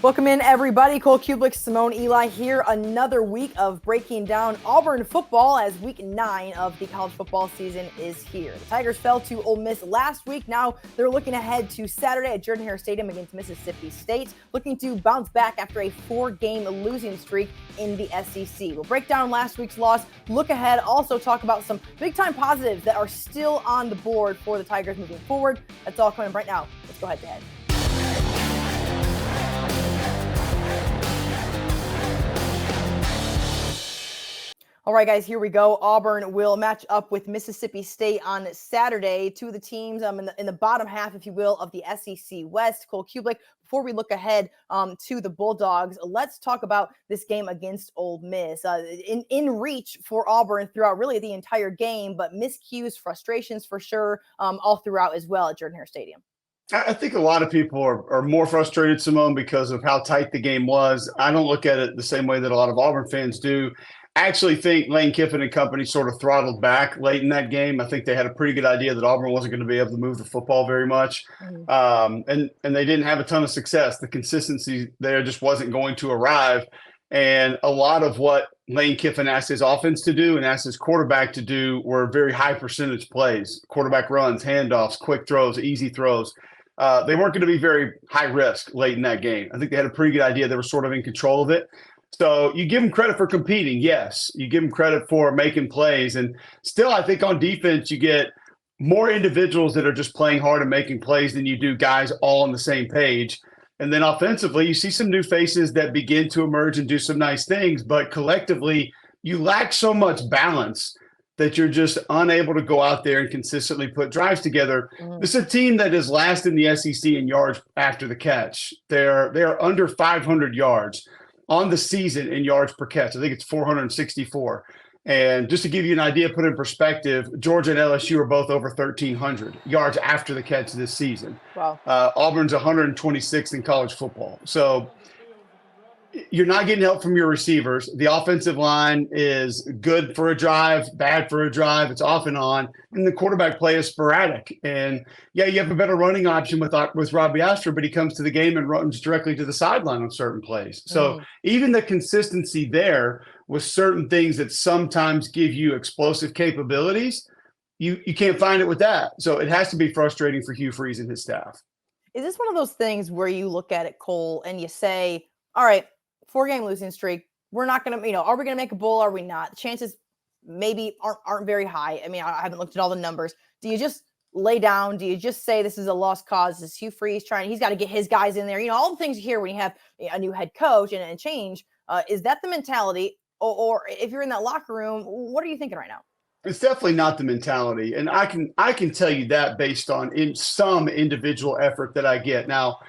Welcome in, everybody. Cole Kublik, Simone Eli here. Another week of breaking down Auburn football as week 9 of the college football season is here. The Tigers fell to Ole Miss last week. Now they're looking ahead to Saturday at Jordan-Hare Stadium against Mississippi State, looking to bounce back after a 4-game losing streak in the SEC. We'll break down last week's loss, look ahead, also talk about some big-time positives that are still on the board for the Tigers moving forward. That's all coming up right now. Let's go head-to-head. All right, guys, here we go. Auburn will match up with Mississippi State on Saturday. Two of the teams in the bottom half, if you will, of the SEC West. Cole Kublik, before we look ahead to the Bulldogs, let's talk about this game against Ole Miss. In reach for Auburn throughout really the entire game, but miscues, frustrations for sure, all throughout as well at Jordan-Hare Stadium. I think a lot of people are more frustrated, Simone, because of how tight the game was. I don't look at it the same way that a lot of Auburn fans do. I actually think Lane Kiffin and company sort of throttled back late in that game. I think they had a pretty good idea that Auburn wasn't going to be able to move the football very much. And they didn't have a ton of success. The consistency there just wasn't going to arrive. And a lot of what Lane Kiffin asked his offense to do and asked his quarterback to do were very high percentage plays, quarterback runs, handoffs, quick throws, easy throws. They weren't going to be very high risk late in that game. I think they had a pretty good idea. They were sort of in control of it. So you give them credit for competing, yes. You give them credit for making plays. And still, I think on defense, you get more individuals that are just playing hard and making plays than you do guys all on the same page. And then offensively, you see some new faces that begin to emerge and do some nice things. But collectively, you lack so much balance that you're just unable to go out there and consistently put drives together. This is a team that is last in the SEC in yards after the catch. They're under 500 yards on the season in yards per catch. I think it's 464. And just to give you an idea, put in perspective, Georgia and LSU are both over 1,300 yards after the catch this season. Wow. Auburn's 126th in college football. So you're not getting help from your receivers. The offensive line is good for a drive, bad for a drive. It's off and on. And the quarterback play is sporadic. And, yeah, you have a better running option with Robbie Ashford, but he comes to the game and runs directly to the sideline on certain plays. So even the consistency there with certain things that sometimes give you explosive capabilities, you can't find it with that. So it has to be frustrating for Hugh Freeze and his staff. Is this one of those things where you look at it, Cole, and you say, all right, 4-game losing streak. We're not going to, are we going to make a bowl? Are we not? The chances maybe aren't very high. I mean, I haven't looked at all the numbers. Do you just lay down? Do you just say this is a lost cause? Is Hugh Freeze he's got to get his guys in there? All the things you hear when you have a new head coach and change. Is that the mentality? Or if you're in that locker room, what are you thinking right now? It's definitely not the mentality. And I can tell you that based on some individual effort that I get. Now,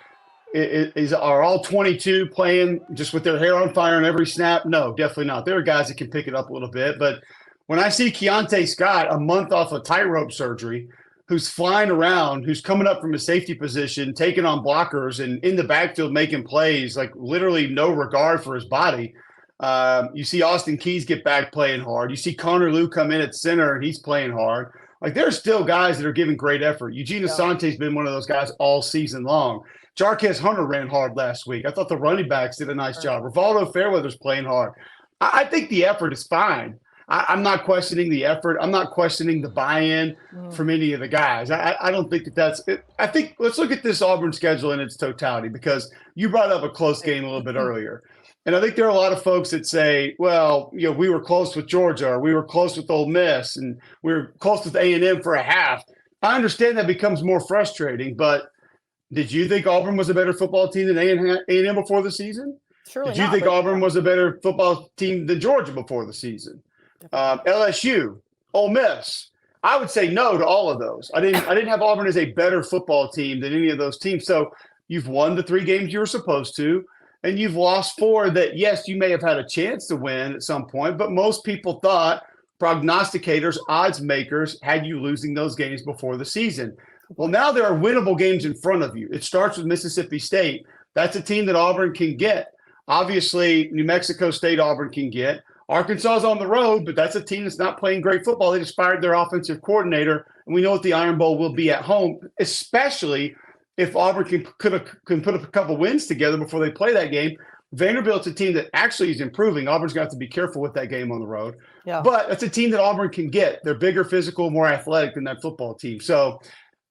are all 22 playing just with their hair on fire on every snap? No, definitely not. There are guys that can pick it up a little bit. But when I see Keontae Scott a month off of tightrope surgery, who's flying around, who's coming up from a safety position, taking on blockers and in the backfield making plays, like literally no regard for his body. You see Austin Keys get back playing hard. You see Connor Liu come in at center and he's playing hard. Like there's still guys that are giving great effort. Eugene Asante's been one of those guys all season long. Jarquez Hunter ran hard last week. I thought the running backs did a nice job. Rivaldo Fairweather's playing hard. I think the effort is fine. I'm not questioning the effort. I'm not questioning the buy-in from any of the guys. I don't think that's it. I think let's look at this Auburn schedule in its totality, because you brought up a close game a little bit earlier. And I think there are a lot of folks that say, well, we were close with Georgia, or we were close with Ole Miss, and we were close with A&M for a half. I understand that becomes more frustrating, but did you think Auburn was a better football team than A&M before the season? Surely Did you think Auburn was a better football team than Georgia before the season? LSU, Ole Miss. I would say no to all of those. I didn't have Auburn as a better football team than any of those teams. So you've won the 3 games you were supposed to, and you've lost 4 that, yes, you may have had a chance to win at some point, but most people thought, prognosticators, odds makers, had you losing those games before the season. Well, now there are winnable games in front of you. It starts with Mississippi State. That's a team that Auburn can get. Obviously, New Mexico State Auburn can get. Arkansas is on the road, but that's a team that's not playing great football. They just fired their offensive coordinator, and we know what the Iron Bowl will be at home, especially if Auburn can put up a couple wins together before they play that game. Vanderbilt's a team that actually is improving. Auburn's got to be careful with that game on the road. Yeah. But it's a team that Auburn can get. They're bigger, physical, more athletic than that football team. So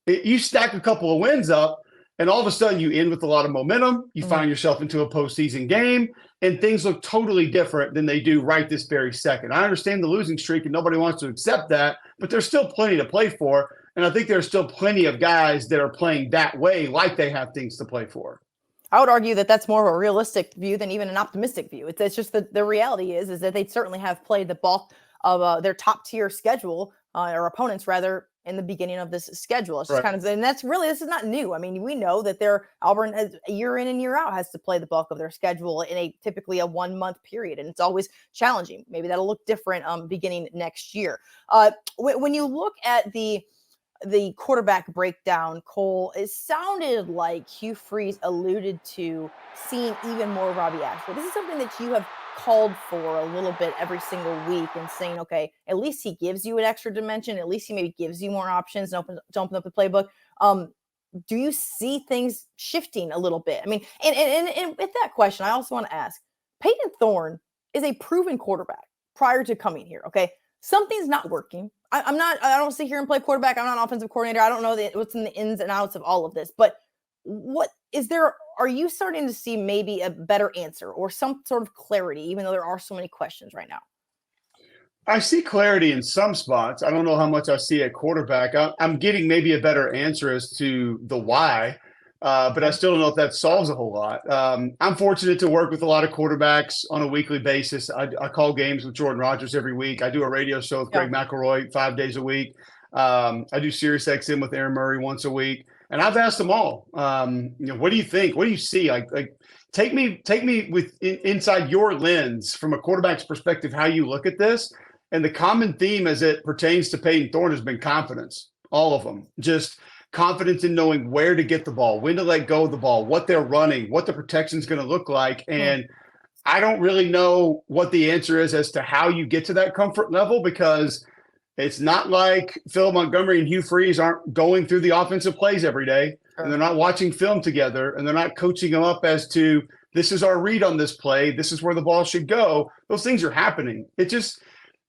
you stack a couple of wins up, and all of a sudden you end with a lot of momentum. You find yourself into a postseason game, and things look totally different than they do right this very second. I understand the losing streak, and nobody wants to accept that, but there's still plenty to play for. And I think there's still plenty of guys that are playing that way, like they have things to play for. I would argue that that's more of a realistic view than even an optimistic view. It's just that the reality is that they certainly have played the bulk of their top tier schedule or opponents rather in the beginning of this schedule. It's just kind of, and that's really, this is not new. I mean, we know that Auburn has year in and year out has to play the bulk of their schedule in typically a 1 month period. And it's always challenging. Maybe that'll look different beginning next year. When you look at the quarterback breakdown, Cole, it sounded like Hugh Freeze alluded to seeing even more Robbie Ashford. This is something that you have called for a little bit every single week and saying, okay, at least he gives you an extra dimension. At least he maybe gives you more options and open up the playbook. Do you see things shifting a little bit? I mean, and with that question, I also want to ask, Peyton Thorne is a proven quarterback prior to coming here. Okay. Something's not working. I don't sit here and play quarterback. I'm not an offensive coordinator. I don't know what's in the ins and outs of all of this, but are you starting to see maybe a better answer or some sort of clarity, even though there are so many questions right now? I see clarity in some spots. I don't know how much I see at quarterback. I'm getting maybe a better answer as to the why, but I still don't know if that solves a whole lot. I'm fortunate to work with a lot of quarterbacks on a weekly basis. I call games with Jordan Rodgers every week. I do a radio show with Greg McElroy 5 days a week. I do Sirius XM with Aaron Murray once a week. And I've asked them all, what do you think? What do you see? Like take me inside your lens from a quarterback's perspective, how you look at this. And the common theme as it pertains to Peyton Thorne has been confidence. All of them. Just confidence in knowing where to get the ball, when to let go of the ball, what they're running, what the protection is going to look like. And I don't really know what the answer is as to how you get to that comfort level, because it's not like Phil Montgomery and Hugh Freeze aren't going through the offensive plays every day, and they're not watching film together, and they're not coaching them up as to this is our read on this play, this is where the ball should go. Those things are happening.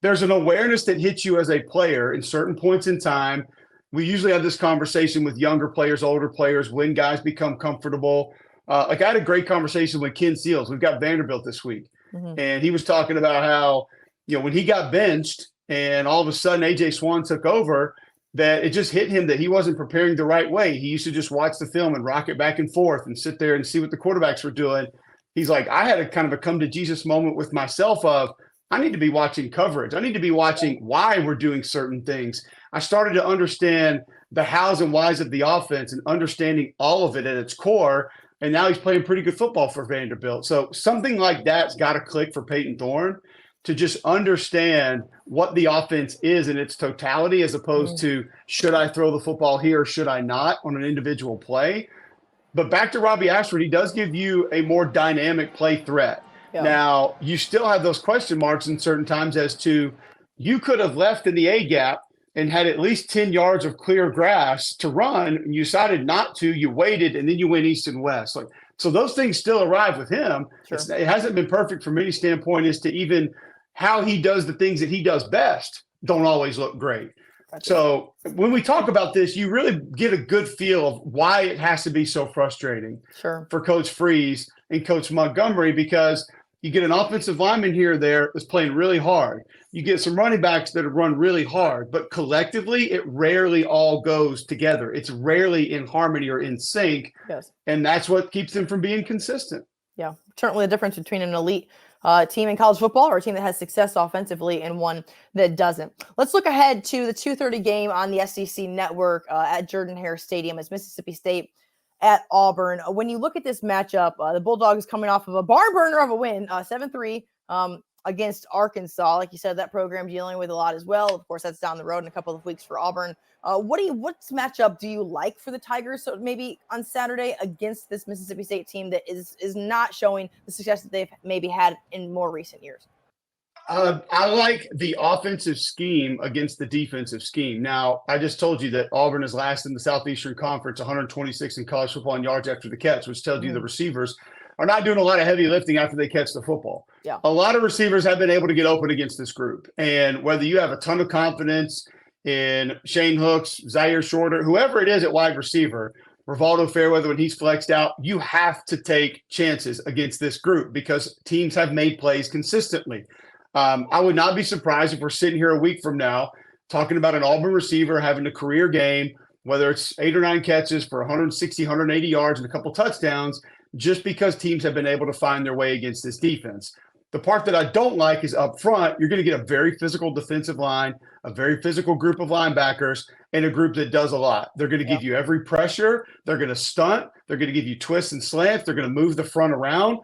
There's an awareness that hits you as a player in certain points in time. We usually have this conversation with younger players, older players, when guys become comfortable. Like I had a great conversation with Ken Seals. We've got Vanderbilt this week. And he was talking about how, when he got benched and all of a sudden AJ Swan took over, that it just hit him that he wasn't preparing the right way. He used to just watch the film and rock it back and forth and sit there and see what the quarterbacks were doing. He's like, I had a kind of a come to Jesus moment with myself of, I need to be watching coverage. I need to be watching why we're doing certain things. I started to understand the hows and whys of the offense and understanding all of it at its core. And now he's playing pretty good football for Vanderbilt. So something like that's got to click for Peyton Thorne to just understand what the offense is in its totality, as opposed to should I throw the football here or should I not on an individual play. But back to Robbie Ashford, he does give you a more dynamic play threat. Yeah. Now, you still have those question marks in certain times as to you could have left in the A gap and had at least 10 yards of clear grass to run, and you decided not to. You waited, and then you went east and west. So those things still arrive with him. Sure. It hasn't been perfect from any standpoint as to even how he does the things that he does best don't always look great. So when we talk about this, you really get a good feel of why it has to be so frustrating for Coach Freeze and Coach Montgomery, because you get an offensive lineman here or there that's playing really hard. You get some running backs that have run really hard, but collectively it rarely all goes together. It's rarely in harmony or in sync. Yes. And that's what keeps them from being consistent. Yeah, certainly the difference between an elite team in college football or a team that has success offensively and one that doesn't. Let's look ahead to the 2:30 game on the SEC network at Jordan-Hare Stadium as Mississippi State at Auburn. When you look at this matchup, the Bulldogs coming off of a barn burner of a win, 7-3 against Arkansas. Like you said, that program dealing with a lot as well. Of course, that's down the road in a couple of weeks for Auburn. What matchup do you like for the Tigers? So maybe on Saturday against this Mississippi State team that is not showing the success that they've maybe had in more recent years. I like the offensive scheme against the defensive scheme. Now, I just told you that Auburn is last in the Southeastern Conference, 126 in college football in yards after the catch, which tells you the receivers are not doing a lot of heavy lifting after they catch the football. Yeah. A lot of receivers have been able to get open against this group. And whether you have a ton of confidence in Shane Hooks, Zaire Shorter, whoever it is at wide receiver, Rivaldo Fairweather, when he's flexed out, you have to take chances against this group because teams have made plays consistently. I would not be surprised if we're sitting here a week from now talking about an Auburn receiver having a career game, whether it's 8 or 9 catches for 160, 180 yards and a couple touchdowns, just because teams have been able to find their way against this defense. The part that I don't like is up front, you're going to get a very physical defensive line, a very physical group of linebackers, and a group that does a lot. They're going to give you every pressure. They're going to stunt. They're going to give you twists and slants. They're going to move the front around.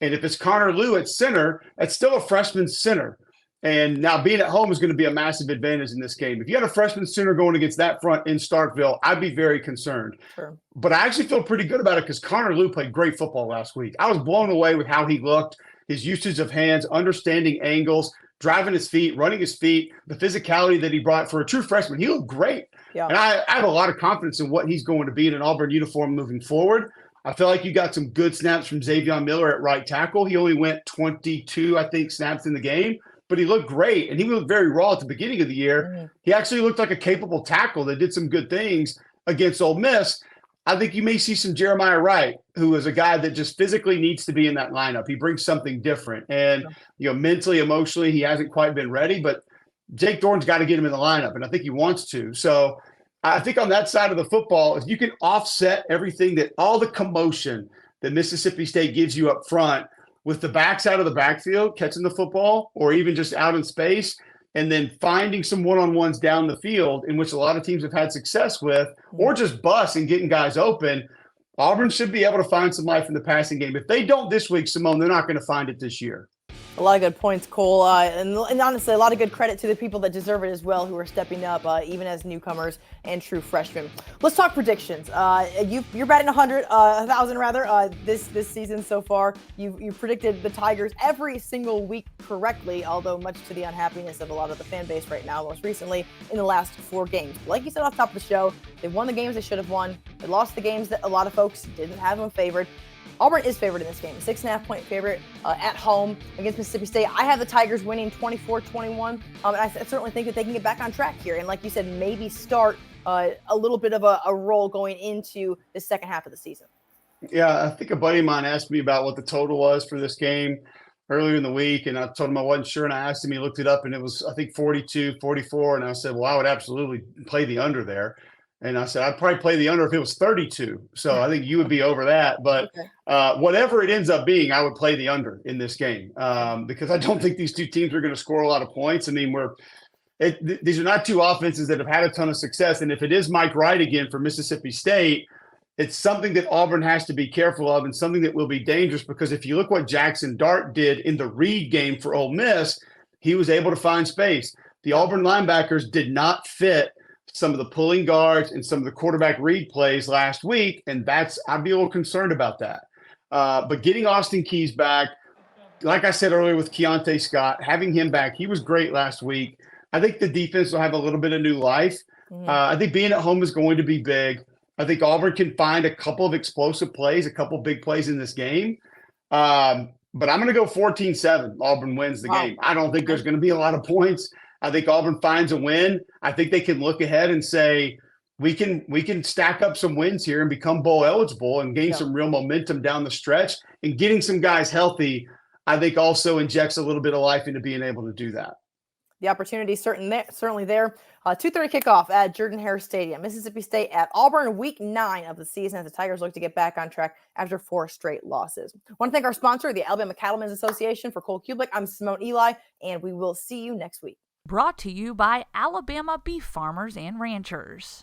And if it's Connor Lew at center, that's still a freshman center. And now being at home is going to be a massive advantage in this game. If you had a freshman center going against that front in Starkville, I'd be very concerned. Sure. But I actually feel pretty good about it because Connor Lew played great football last week. I was blown away with how he looked, his usage of hands, understanding angles, driving his feet, running his feet, the physicality that he brought for a true freshman. He looked great. Yeah. And I have a lot of confidence in what he's going to be in an Auburn uniform moving forward. I feel like you got some good snaps from Xavier Miller at right tackle. He only went 22, I think, snaps in the game, but he looked great. And he looked very raw at the beginning of the year. He actually looked like a capable tackle that did some good things against Ole Miss. I think you may see some Jeremiah Wright, who is a guy that just physically needs to be in that lineup. He brings something different. And, mentally, emotionally, he hasn't quite been ready, but Jake Thorne's got to get him in the lineup, and I think he wants to. So I think on that side of the football, if you can offset everything that all the commotion that Mississippi State gives you up front with the backs out of the backfield, catching the football, or even just out in space, and then finding some one-on-ones down the field in which a lot of teams have had success with, or just bust and getting guys open, Auburn should be able to find some life in the passing game. If they don't this week, Simone, they're not going to find it this year. A lot of good points, Cole, and honestly, a lot of good credit to the people that deserve it as well, who are stepping up, even as newcomers and true freshmen. Let's talk predictions. You're batting 1,000 this season so far. You predicted the Tigers every single week correctly, although much to the unhappiness of a lot of the fan base right now, most recently in the last 4 games. Like you said off top of the show, they won the games they should have won. They lost the games that a lot of folks didn't have them favored. Auburn is favored in this game, 6.5-point favorite at home against Mississippi State. I have the Tigers winning 24-21, and I certainly think that they can get back on track here. And like you said, maybe start a little bit of a roll going into the second half of the season. Yeah, I think a buddy of mine asked me about what the total was for this game earlier in the week, and I told him I wasn't sure, and I asked him, he looked it up, and it was, I think, 42, 44, and I said, well, I would absolutely play the under there. And I said, I'd probably play the under if it was 32. So I think you would be over that. But whatever it ends up being, I would play the under in this game because I don't think these two teams are going to score a lot of points. I mean, these are not two offenses that have had a ton of success. And if it is Mike Wright again for Mississippi State, it's something that Auburn has to be careful of and something that will be dangerous because if you look what Jackson Dart did in the Reed game for Ole Miss, he was able to find space. The Auburn linebackers did not fit some of the pulling guards and some of the quarterback read plays last week, and I'd be a little concerned about that. But getting Austin Keys back, like I said earlier with Keontae Scott, having him back, he was great last week. I think the defense will have a little bit of new life. I think being at home is going to be big. I think Auburn can find a couple of explosive plays, a couple big plays in this game. But I'm going to go 14-7. Auburn wins the game. I don't think there's going to be a lot of points. I think Auburn finds a win. I think they can look ahead and say, we can stack up some wins here and become bowl eligible and gain some real momentum down the stretch. And getting some guys healthy, I think also injects a little bit of life into being able to do that. The opportunity is certainly there. 2:30 kickoff at Jordan-Hare Stadium. Mississippi State at Auburn, week 9 of the season as the Tigers look to get back on track after 4 straight losses. I want to thank our sponsor, the Alabama Cattlemen's Association. For Cole Kublik, I'm Simone Eli, and we will see you next week. Brought to you by Alabama Beef Farmers and Ranchers.